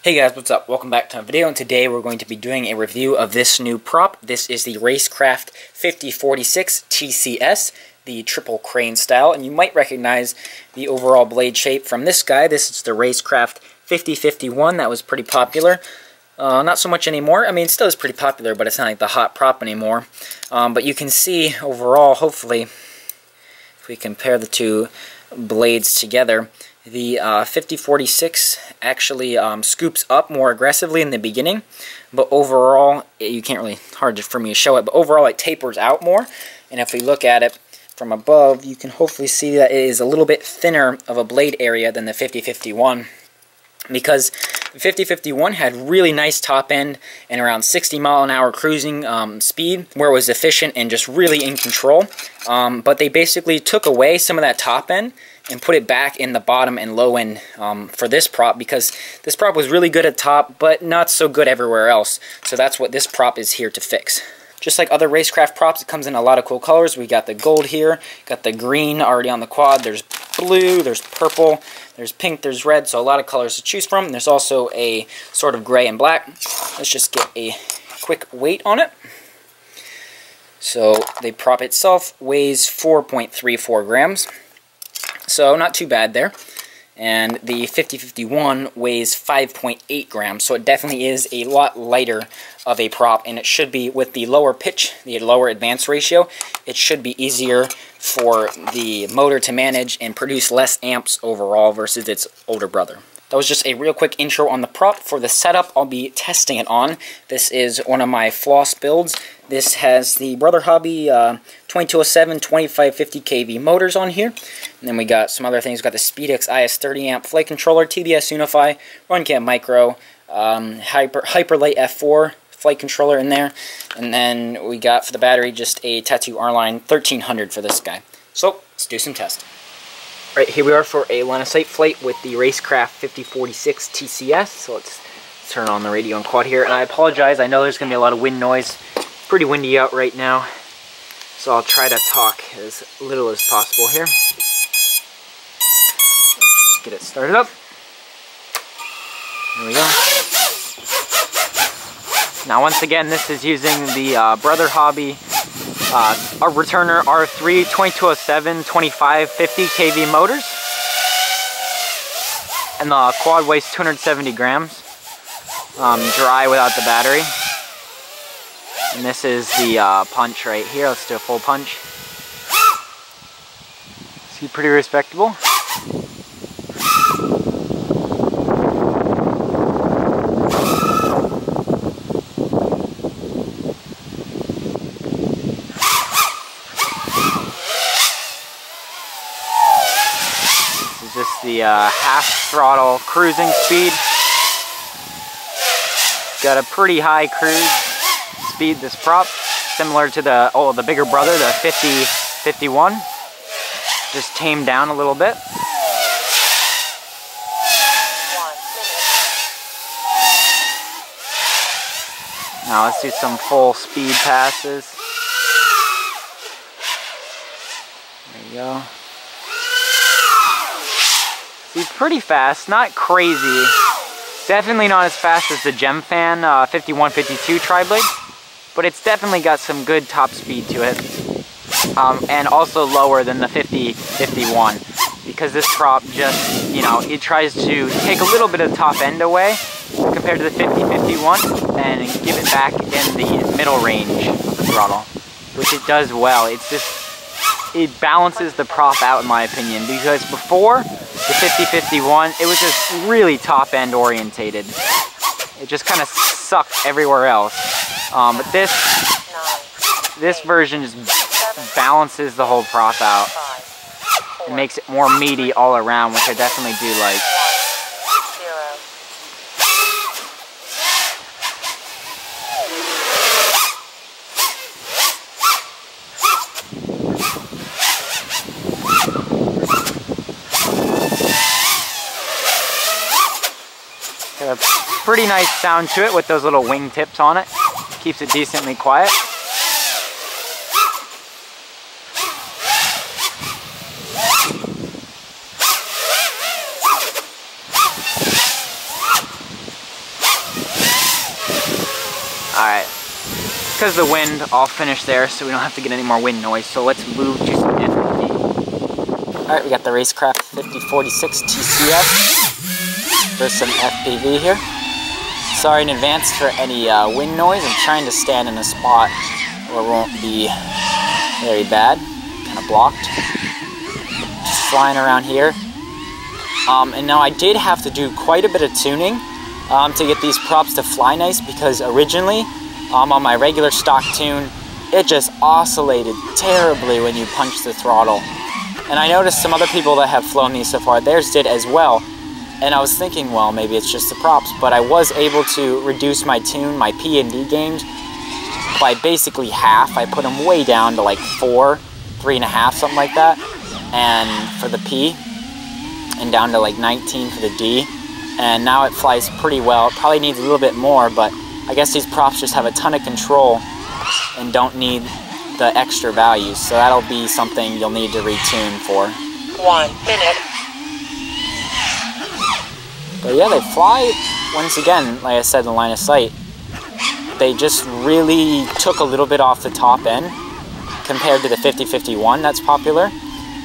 Hey guys, what's up? Welcome back to my video, and today we're going to be doing a review of this new prop. This is the RaceKraft 5046 TCS, the triple crane style, and you might recognize the overall blade shape from this guy. This is the RaceKraft 5051 that was pretty popular. Not so much anymore. I mean, it still is pretty popular, but it's not like the hot prop anymore. But you can see overall, hopefully, if we compare the two blades together, the 5046 actually scoops up more aggressively in the beginning, but overall, you can't really, hard for me to show it, but overall it tapers out more. And if we look at it from above, you can hopefully see that it is a little bit thinner of a blade area than the 5051, because the 5051 had really nice top end and around 60-mile-an-hour cruising speed, where it was efficient and just really in control. But they basically took away some of that top end and put it back in the bottom and low end for this prop, because this prop was really good at top, but not so good everywhere else. So that's what this prop is here to fix. Just like other RaceKraft props, it comes in a lot of cool colors. We got the gold here, got the green already on the quad, there's blue, there's purple, there's pink, there's red, so a lot of colors to choose from. There's also a sort of gray and black. Let's just get a quick weight on it. So the prop itself weighs 4.34 grams. So not too bad there. And the 5051 weighs 5.8 grams, so it definitely is a lot lighter of a prop, and it should be, with the lower pitch, the lower advance ratio, it should be easier for the motor to manage and produce less amps overall versus its older brother. That was just a real quick intro on the prop. For the setup I'll be testing it on, this is one of my floss builds. This has the Brother Hobby 2207 2550 kV motors on here. And then we got some other things. We got the SpeedX IS 30 amp flight controller, TBS Unify, RunCam Micro, Hyperlight F4 flight controller in there. And then we got for the battery just a Tattoo R-Line 1300 for this guy. So let's do some testing. Right, here we are for a line of sight flight with the RaceKraft 5046 TCS. So let's turn on the radio and quad here. And I apologize, I know there's going to be a lot of wind noise. It's pretty windy out right now, so I'll try to talk as little as possible here. Let's just get it started up. There we go. Now once again, this is using the Brother Hobby a returner R3 2207 2550 kV motors, and the quad weighs 270 grams, dry without the battery. And this is the punch right here. Let's do a full punch. See, pretty respectable. Just the half throttle cruising speed. Got a pretty high cruise speed, this prop, similar to the bigger brother, the 5051. Just tamed down a little bit. Now let's do some full speed passes. There you go. He's pretty fast, not crazy. Definitely not as fast as the Gemfan 5152 tri-blade, but it's definitely got some good top speed to it. And also lower than the 5051, because this prop just, you know, it tries to take a little bit of top end away compared to the 5051 and give it back in the middle range of the throttle, which it does well. It's just, it balances the prop out, in my opinion, because before the 5051, it was just really top end orientated. It just kind of sucked everywhere else. But this version just balances the whole prop out. It makes it more meaty all around, which I definitely do like. Got a pretty nice sound to it with those little wing tips on it. Keeps it decently quiet. Alright, because of the wind, I'll finish there so we don't have to get any more wind noise. So let's move to some FPV. Alright, we got the RaceKraft 5046 TCS for some FPV here. Sorry in advance for any wind noise. I'm trying to stand in a spot where it won't be very bad. Kind of blocked. Just flying around here. And now I did have to do quite a bit of tuning to get these props to fly nice, because originally on my regular stock tune, it just oscillated terribly when you punch the throttle. And I noticed some other people that have flown these so far, theirs did as well. And I was thinking, well, maybe it's just the props, but I was able to reduce my tune, my P and D games, by basically half. I put them way down to like 4, 3.5, something like that, and for the P, and down to like 19 for the D. And now it flies pretty well. It probably needs a little bit more, but I guess these props just have a ton of control and don't need the extra values, so that'll be something you'll need to retune for. 1 minute. But yeah, they fly, once again, like I said, in line of sight. They just really took a little bit off the top end compared to the 5051 that's popular,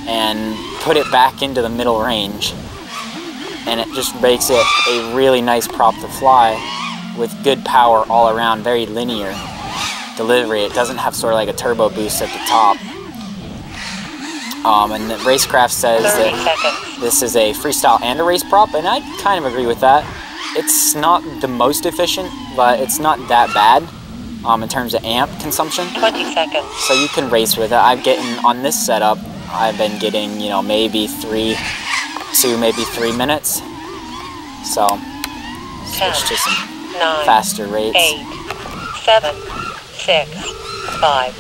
and put it back into the middle range. And it just makes it a really nice prop to fly with good power all around, very linear delivery. It doesn't have sort of like a turbo boost at the top. And the RaceKraft says that this is a freestyle and a race prop, and I kind of agree with that. It's not the most efficient, but it's not that bad in terms of amp consumption. 20 seconds. So you can race with it. I'm getting, on this setup, I've been getting, you know, maybe 3 minutes. So, switch to some 9, faster rates. 8, 7, 6, 5,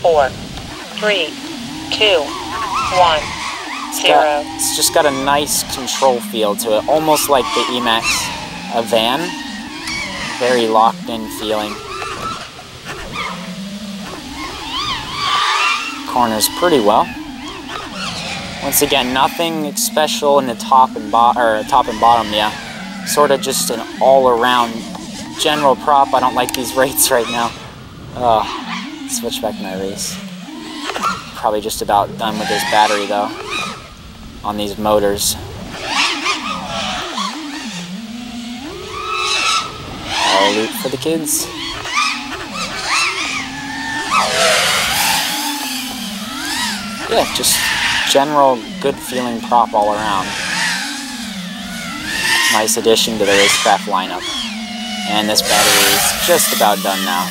4, 3, 2, 1, 0. It's just got a nice control feel to it, almost like the Emax Van. Very locked in feeling. Corners pretty well. Once again, nothing special in the top and bottom, yeah. Sort of just an all-around general prop. I don't like these rates right now. Switch back to my race. Probably just about done with this battery though, on these motors. All loot for the kids. Yeah, just general good feeling prop all around. Nice addition to the RaceKraft lineup. And this battery is just about done now.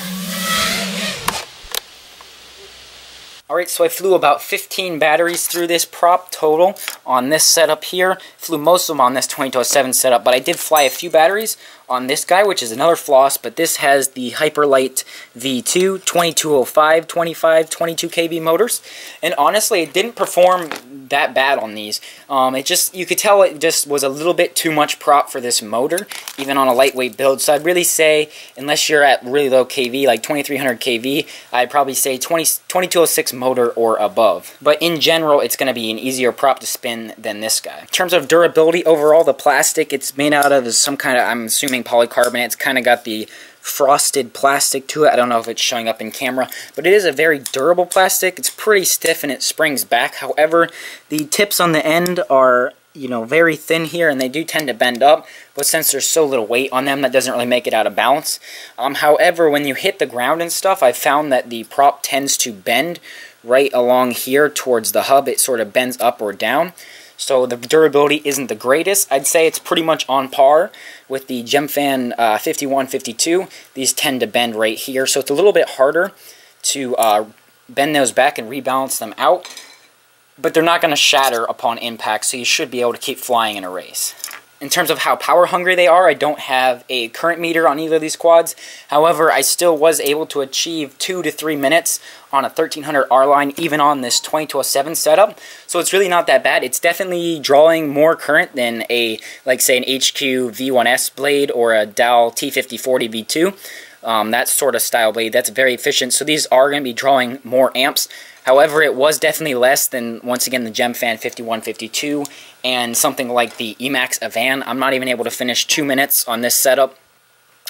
Alright, so I flew about 15 batteries through this prop total on this setup here. Flew most of them on this 2207 setup, but I did fly a few batteries on this guy, which is another floss, but this has the Hyperlight V2 2205 25 22 kV motors, and honestly it didn't perform that bad on these. It just, you could tell it just was a little bit too much prop for this motor, even on a lightweight build. So I'd really say, unless you're at really low kV, like 2300 kV, I'd probably say 2206 motor or above. But in general, it's going to be an easier prop to spin than this guy. In terms of durability overall, the plastic it's made out of is some kind of, I'm assuming, polycarbonate. It's kind of got the frosted plastic to it. I don't know if it's showing up in camera, but it is a very durable plastic. It's pretty stiff and it springs back. However, the tips on the end are, you know, very thin here, and they do tend to bend up, but since there's so little weight on them, that doesn't really make it out of balance. However, when you hit the ground and stuff, I found that the prop tends to bend right along here towards the hub. It sort of bends up or down. So the durability isn't the greatest. I'd say it's pretty much on par with the Gemfan 5152. These tend to bend right here, so it's a little bit harder to bend those back and rebalance them out. But they're not going to shatter upon impact, so you should be able to keep flying in a race. In terms of how power hungry they are, I don't have a current meter on either of these quads. However, I still was able to achieve 2 to 3 minutes on a 1300 R line, even on this 2207 setup. So it's really not that bad. It's definitely drawing more current than a, like say, an HQ V1S blade or a Dow T5040 V2. That sort of style blade, that's very efficient. So these are going to be drawing more amps. However, it was definitely less than, once again, the Gemfan 5152 and something like the Emax Van. I'm not even able to finish 2 minutes on this setup.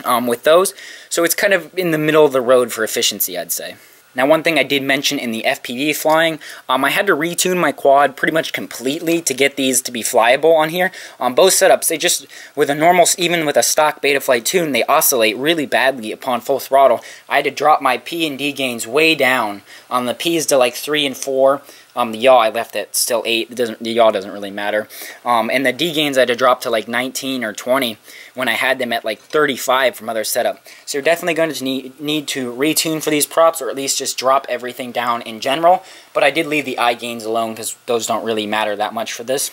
with those. So it's kind of in the middle of the road for efficiency, I'd say. Now, one thing I did mention in the FPV flying, I had to retune my quad pretty much completely to get these to be flyable on here. On both setups, they just, with a normal, even with a stock Betaflight tune, they oscillate really badly upon full throttle. I had to drop my P and D gains way down. The P is to like 3 and 4. The yaw I left at still 8. The yaw doesn't really matter. And the D gains I had to drop to like 19 or 20 when I had them at like 35 from other setup. So you're definitely going to need to retune for these props, or at least just drop everything down in general. But I did leave the I gains alone because those don't really matter that much for this.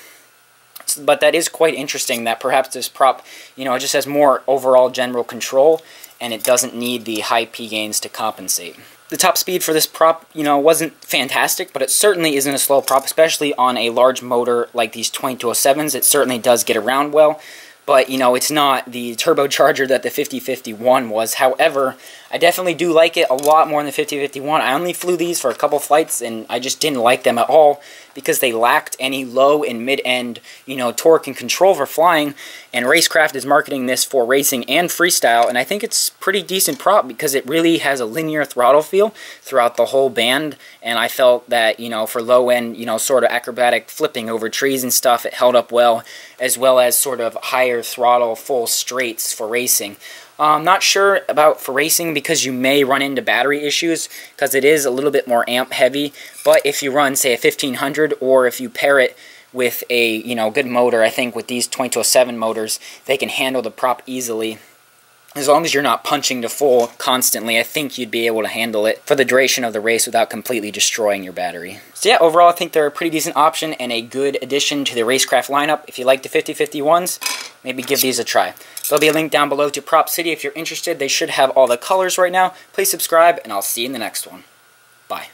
But that is quite interesting that perhaps this prop, you know, it just has more overall general control and it doesn't need the high P gains to compensate. The top speed for this prop, you know, wasn't fantastic, but it certainly isn't a slow prop, especially on a large motor like these 2207s. It certainly does get around well, but, you know, it's not the turbocharger that the 5051 was. However, I definitely do like it a lot more than the 5051. I only flew these for a couple flights, and I just didn't like them at all because they lacked any low and mid-end, you know, torque and control for flying. And RaceKraft is marketing this for racing and freestyle, and I think it's pretty decent prop because it really has a linear throttle feel throughout the whole band. And I felt that, you know, for low-end, you know, sort of acrobatic flipping over trees and stuff, it held up well as sort of higher throttle full straights for racing. I'm not sure about for racing because you may run into battery issues because it is a little bit more amp heavy. But if you run, say, a 1500, or if you pair it with a, you know, good motor, I think with these 2207 motors, they can handle the prop easily. As long as you're not punching to full constantly, I think you'd be able to handle it for the duration of the race without completely destroying your battery. So yeah, overall I think they're a pretty decent option and a good addition to the RaceKraft lineup. If you like the 5051s, maybe give these a try. There'll be a link down below to Prop City if you're interested. They should have all the colors right now. Please subscribe, and I'll see you in the next one. Bye.